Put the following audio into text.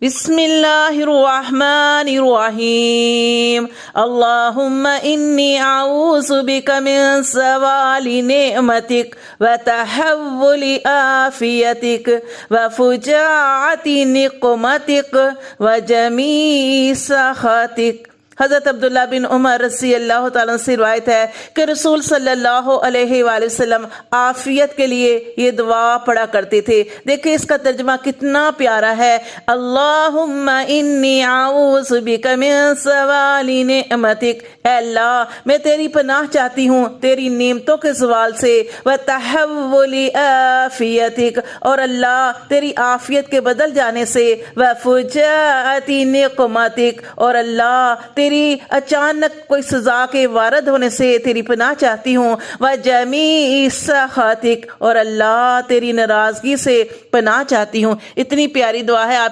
بسم اللہ الرحمن الرحیم اللہم انی اعوذ بک من زوال نعمتک وتحول عافیتک وفجاعت نقمتک وجمیع سخطک۔ حضرت عبداللہ بن عمر رضی اللہ تعالیٰ سے روایت ہے کہ رسول صلی اللہ علیہ وآلہ وسلم عافیت کے لیے یہ دعا پڑھا کرتے تھے۔ دیکھیں اس کا ترجمہ کتنا پیارا ہے، اللہم انی اعوذ بک من زوال نعمتک، اے اللہ میں تیری پناہ چاہتی ہوں تیری نعمتوں کے زوال سے، وتحول عافیتک، اور اللہ تیری عافیت کے بدل جانے سے، وفجاعت نقمتک، اور اللہ تیری اچانک کوئی سزا کے وارد ہونے سے تیری پناہ چاہتی ہوں، وجمیع سخطک، اور اللہ تیری ناراضگی سے پناہ چاہتی ہوں۔ اتنی پیاری دعا ہے۔ آپ